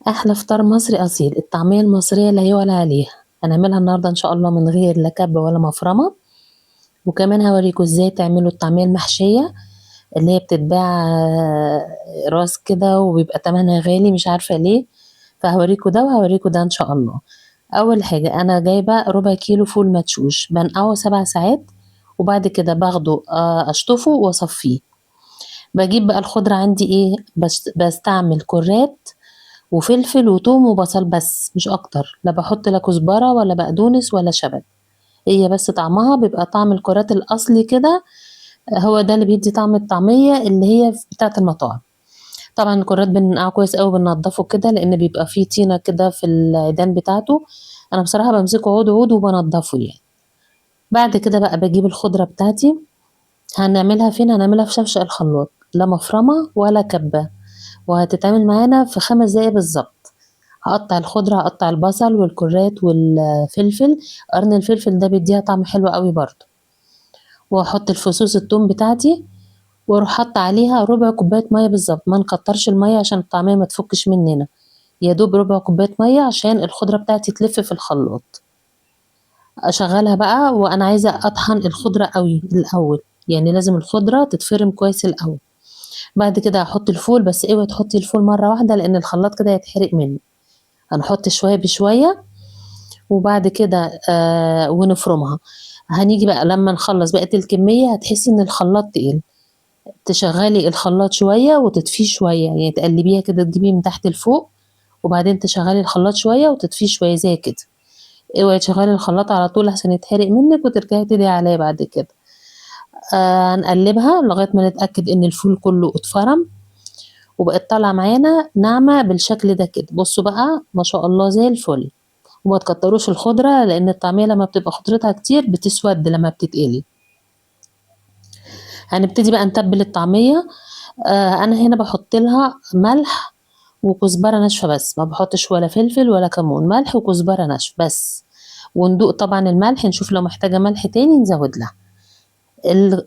احلى فطار مصري اصيل، الطعميه المصريه لا يعلى عليها. هنعملها النهارده ان شاء الله من غير لا كب ولا مفرمه. وكمان هوريكم ازاي تعملوا الطعميه المحشيه اللي هي بتتباع راس كده وبيبقى تمنها غالي مش عارفه ليه. فهوريكم ده وهوريكم ده ان شاء الله. اول حاجه انا جايبه ربع كيلو فول مدشوش بنقعه 7 ساعات، وبعد كده باخده اشطفه واصفيه. بجيب بقى الخضره عندي ايه، بستعمل كرات وفلفل وتوم وبصل بس مش اكتر، لا بحط لا كزبرة ولا بقدونس ولا شبت. هي بس طعمها بيبقى طعم الكرات الاصلي كده، هو ده اللي بيدي طعم الطعمية اللي هي بتاعة المطاعم. طبعا الكرات بننقعه كويس قوي، بننضفه كده لان بيبقى فيه طينة كده في العيدان بتاعته. انا بصراحة بمسكه عود عود وبنضفه يعني. بعد كده بقى بجيب الخضرة بتاعتي. هنعملها فين؟ هنعملها في شفشق الخلاط، لا مفرمة ولا كبة. وهتتعمل معانا في 5 دقايق بالظبط. هقطع الخضرة، هقطع البصل والكرات والفلفل. قرن الفلفل ده بيديها طعم حلو قوي برضو. واحط الفصوص التوم بتاعتي، واروح حاطه عليها ربع كوبايه ميه بالظبط، ما نكترش الميه عشان الطعميه ما تفكش مننا. يا دوب ربع كوبايه ميه عشان الخضره بتاعتي تلف في الخلاط. اشغلها بقى وانا عايزه اطحن الخضره قوي الاول، يعني لازم الخضره تتفرم كويس الاول. بعد كده هحط الفول، بس اوعي تحطي الفول مره واحده لان الخلاط كده يتحرق مني. هنحط شويه بشويه، وبعد كده ونفرمها. هنيجي بقى لما نخلص بقت الكمية هتحسي ان الخلاط تقيل. تشغلي الخلاط شوية وتطفيه شوية، يعني تقلبيها كده تجيبيه من تحت لفوق. وبعدين تشغلي الخلاط شوية وتطفيه شوية زي كده. اوعي تشغلي الخلاط على طول عشان يتحرق منك وترجعي تدعي عليه بعد كده. هنقلبها لغاية ما نتأكد ان الفول كله اتفرم، وبقت طالعة معانا ناعمة بالشكل ده كده. بصوا بقى ما شاء الله زي الفل. وما تكتروش الخضرة لأن الطعمية لما بتبقى خضرتها كتير بتسود لما بتتقلي. هنبتدي بقى نتبل الطعمية. أنا هنا بحط لها ملح وكزبرة ناشفة بس، ما بحطش ولا فلفل ولا كمون، ملح وكزبرة ناشفة بس. وندوق طبعا الملح، نشوف لو محتاجة ملح تاني نزود لها.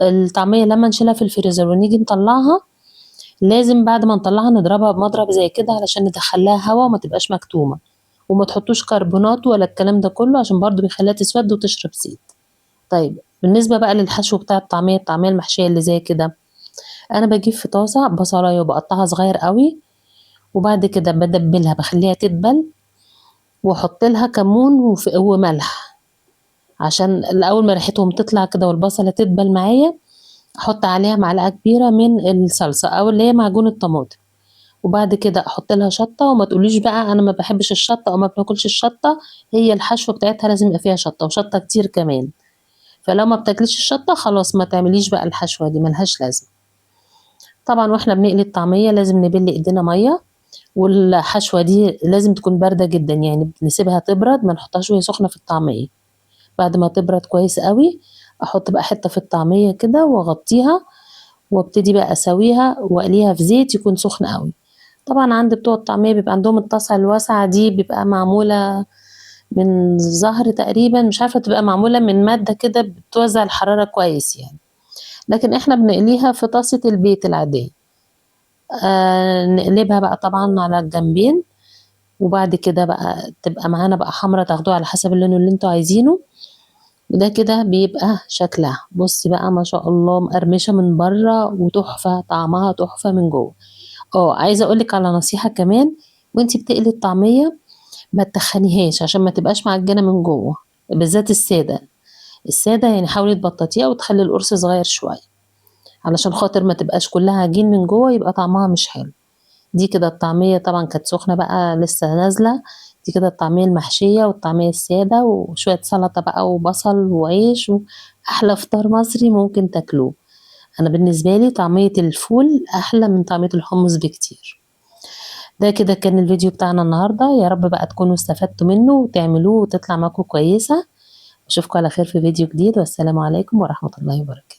الطعمية لما نشيلها في الفريزر ونيجي نطلعها، لازم بعد ما نطلعها نضربها بمضرب زي كده علشان ندخلها هوا وما تبقاش مكتومة. وما تحطوش كربونات ولا الكلام ده كله عشان برضو بيخليها تسود وتشرب زيت. طيب بالنسبة بقى للحشو بتاع الطعمية المحشية اللي زي كده، انا بجيب في طاسة بصلاية وبقطعها صغير قوي. وبعد كده بدبلها بخليها تدبل، واحط لها كمون وملح عشان الاول ما ريحتهم تطلع كده والبصلة تدبل معايا. احط عليها معلقة كبيرة من الصلصة او اللي هي معجون الطماطم. وبعد كده احط لها شطه، وما تقوليش بقى انا ما بحبش الشطه او ما باكلش الشطه. هي الحشوه بتاعتها لازم يبقى فيها شطه وشطه كتير كمان. فلو ما بتاكليش الشطه خلاص ما تعمليش بقى الحشوه دي، ملهاش لازمه. طبعا واحنا بنقلي الطعميه لازم نبل ايدينا ميه. والحشوه دي لازم تكون بارده جدا، يعني نسيبها تبرد، ما نحطهاش وهي سخنه في الطعميه. بعد ما تبرد كويس قوي احط بقى حته في الطعميه كده واغطيها. وابتدي بقى اسويها واقليها في زيت يكون سخن قوي. طبعا عند بتوع الطعمية بيبقى عندهم الطاسة الواسعة دي، بيبقى معمولة من زهر تقريبا، مش عارفة، تبقى معمولة من مادة كده بتوزع الحرارة كويس يعني. لكن احنا بنقليها في طاسة البيت العادية. نقلبها بقى طبعا على الجنبين. وبعد كده بقى تبقى معانا بقى حمرة، تاخدوها على حسب اللون اللي انتوا عايزينه. وده كده بيبقى شكلها. بصي بقى ما شاء الله مقرمشة من بره وتحفة، طعمها تحفة من جوه. عايزة اقولك على نصيحة كمان. وانتي بتقلي الطعمية ما تخنيهاش عشان ما تبقاش معجنة من جوه، بالذات السادة يعني حاولي تبططيها وتخلي القرص صغير شوية علشان خاطر ما تبقاش كلها عجين من جوه يبقى طعمها مش حلو. دي كده الطعمية طبعا كانت سخنة بقى لسه نازلة. دي كده الطعمية المحشية والطعمية السادة وشوية سلطة بقى وبصل وعيش أحلى فطار مصري ممكن تاكلوه. أنا بالنسبة لي طعمية الفول أحلى من طعمية الحمص بكتير. ده كده كان الفيديو بتاعنا النهاردة، يا رب بقى تكونوا استفدتوا منه وتعملوه وتطلع معاكم كويسة. أشوفكم على خير في فيديو جديد، والسلام عليكم ورحمة الله وبركاته.